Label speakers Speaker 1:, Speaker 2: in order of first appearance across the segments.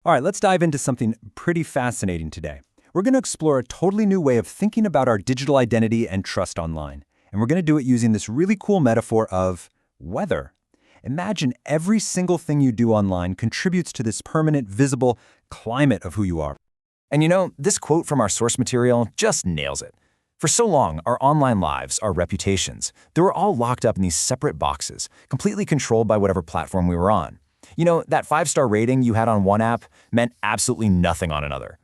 Speaker 1: All right, let's dive into something pretty fascinating today. We're going to explore a totally new way of thinking about our digital identity and trust online. And we're going to do it using this really cool metaphor of weather. Imagine every single thing you do online contributes to this permanent, visible climate of who you are.
Speaker 2: And you know, this quote from our source material just nails it. For so long, our online lives, our reputations, they were all locked up in these separate boxes, completely controlled by whatever platform we were on. You know, that 5-star rating you had on one app meant absolutely nothing on another.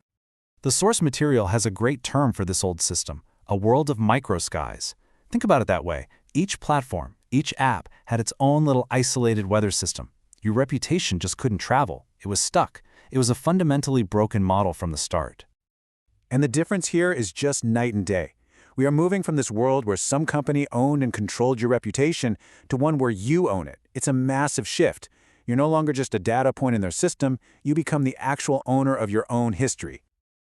Speaker 3: The source material has a great term for this old system, a world of microskies. Think about it that way. Each platform, each app had its own little isolated weather system. Your reputation just couldn't travel. It was stuck. It was a fundamentally broken model from the start.
Speaker 4: And the difference here is just night and day. We are moving from this world where some company owned and controlled your reputation to one where you own it. It's a massive shift. You're no longer just a data point in their system, you become the actual owner of your own history.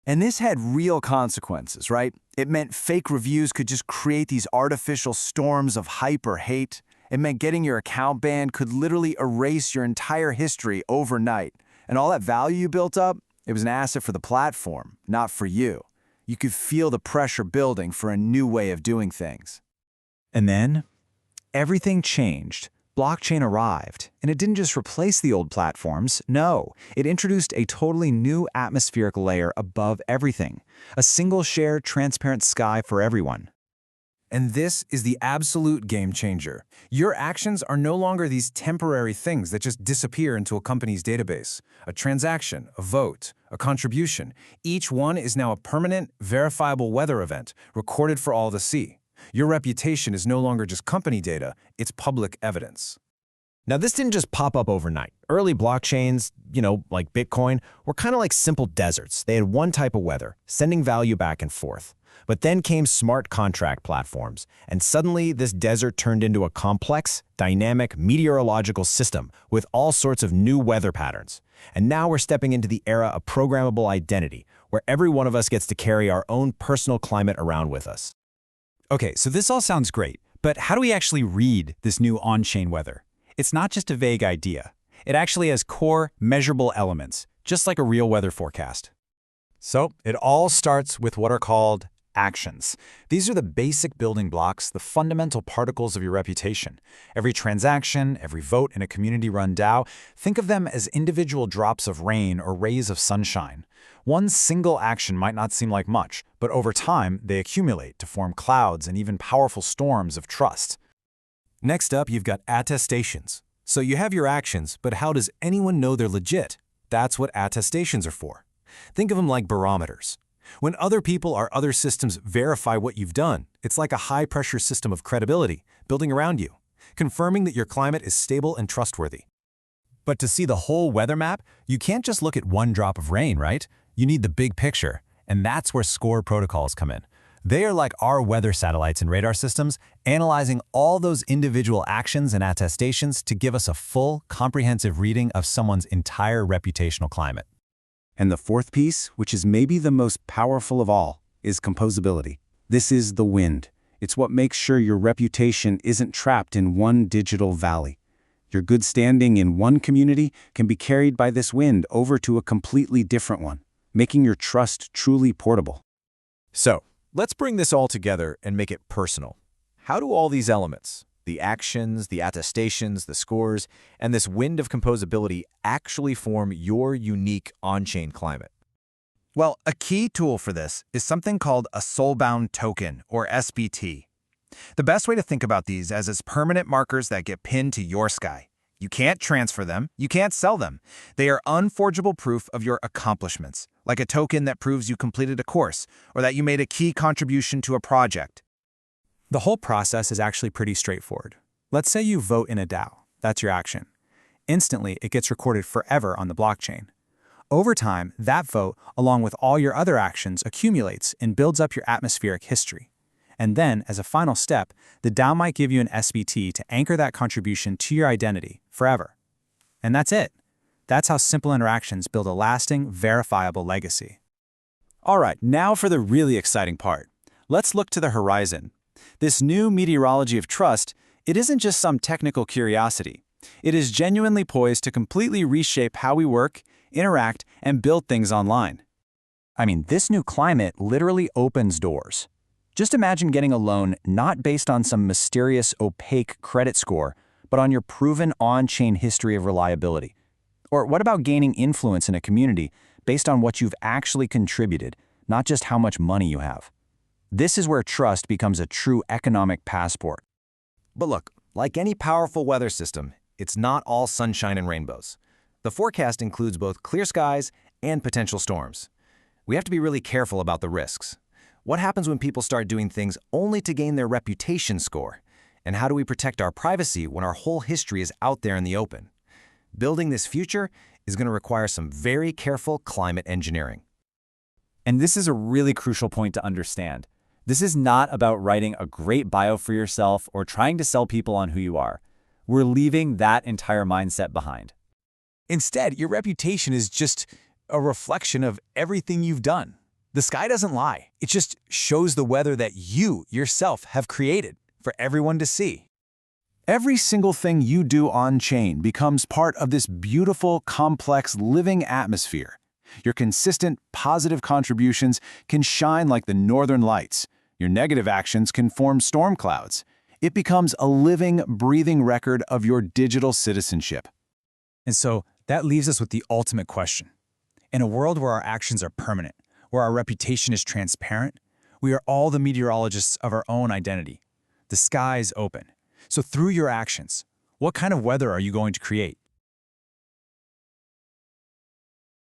Speaker 5: And this had real consequences, right? It meant fake reviews could just create these artificial storms of hype or hate. It meant getting your account banned could literally erase your entire history overnight. And all that value you built up, it was an asset for the platform, not for you. You could feel the pressure building for a new way of doing things.
Speaker 6: And then, everything changed. Blockchain arrived, and it didn't just replace the old platforms. No, it introduced a totally new atmospheric layer above everything, a single shared, transparent sky for everyone.
Speaker 7: And this is the absolute game changer. Your actions are no longer these temporary things that just disappear into a company's database. A transaction, a vote, a contribution. Each one is now a permanent, verifiable weather event, recorded for all to see. Your reputation is no longer just company data, it's public evidence.
Speaker 2: Now, this didn't just pop up overnight. Early blockchains, like Bitcoin, were kind of like simple deserts. They had one type of weather, sending value back and forth. But then came smart contract platforms, and suddenly this desert turned into a complex, dynamic meteorological system with all sorts of new weather patterns. And now we're stepping into the era of programmable identity, where every one of us gets to carry our own personal climate around with us.
Speaker 6: Okay, so this all sounds great, but how do we actually read this new on-chain weather? It's not just a vague idea. It actually has core, measurable elements, just like a real weather forecast.
Speaker 4: So, it all starts with what are called actions. These are the basic building blocks, the fundamental particles of your reputation. Every transaction, every vote in a community-run DAO, think of them as individual drops of rain or rays of sunshine. One single action might not seem like much, but over time, they accumulate to form clouds and even powerful storms of trust.
Speaker 7: Next up, you've got attestations. So you have your actions, but how does anyone know they're legit? That's what attestations are for. Think of them like barometers. When other people or other systems verify what you've done, it's like a high-pressure system of credibility building around you, confirming that your climate is stable and trustworthy.
Speaker 1: But to see the whole weather map, you can't just look at one drop of rain, right? You need the big picture, and that's where SCORE protocols come in. They are like our weather satellites and radar systems, analyzing all those individual actions and attestations to give us a full, comprehensive reading of someone's entire reputational climate.
Speaker 4: And the fourth piece, which is maybe the most powerful of all, is composability. This is the wind. It's what makes sure your reputation isn't trapped in one digital valley. Your good standing in one community can be carried by this wind over to a completely different one, making your trust truly portable.
Speaker 2: So, let's bring this all together and make it personal. How do all these elements, the actions, the attestations, the scores, and this wind of composability actually form your unique on-chain climate?
Speaker 5: Well, a key tool for this is something called a soulbound token, or SBT. The best way to think about these as permanent markers that get pinned to your sky. You can't transfer them, you can't sell them. They are unforgeable proof of your accomplishments, like a token that proves you completed a course or that you made a key contribution to a project.
Speaker 3: The whole process is actually pretty straightforward. Let's say you vote in a DAO. That's your action. Instantly, it gets recorded forever on the blockchain. Over time, that vote, along with all your other actions, accumulates and builds up your atmospheric history. And then, as a final step, the DAO might give you an SBT to anchor that contribution to your identity forever. And that's it. That's how simple interactions build a lasting, verifiable legacy.
Speaker 6: All right, now for the really exciting part. Let's look to the horizon. This new meteorology of trust, it isn't just some technical curiosity. It is genuinely poised to completely reshape how we work, interact, and build things online.
Speaker 3: I mean, this new climate literally opens doors. Just imagine getting a loan not based on some mysterious, opaque credit score, but on your proven on-chain history of reliability. Or what about gaining influence in a community based on what you've actually contributed, not just how much money you have? This is where trust becomes a true economic passport.
Speaker 2: But look, like any powerful weather system, it's not all sunshine and rainbows. The forecast includes both clear skies and potential storms. We have to be really careful about the risks. What happens when people start doing things only to gain their reputation score? And how do we protect our privacy when our whole history is out there in the open? Building this future is going to require some very careful climate engineering.
Speaker 6: And this is a really crucial point to understand. This is not about writing a great bio for yourself or trying to sell people on who you are. We're leaving that entire mindset behind.
Speaker 4: Instead, your reputation is just a reflection of everything you've done. The sky doesn't lie. It just shows the weather that you yourself have created for everyone to see.
Speaker 5: Every single thing you do on-chain becomes part of this beautiful, complex, living atmosphere. Your consistent, positive contributions can shine like the northern lights. Your negative actions can form storm clouds. It becomes a living, breathing record of your digital citizenship.
Speaker 3: And so that leaves us with the ultimate question. In a world where our actions are permanent, where our reputation is transparent, we are all the meteorologists of our own identity. The sky is open. So through your actions, what kind of weather are you going to create?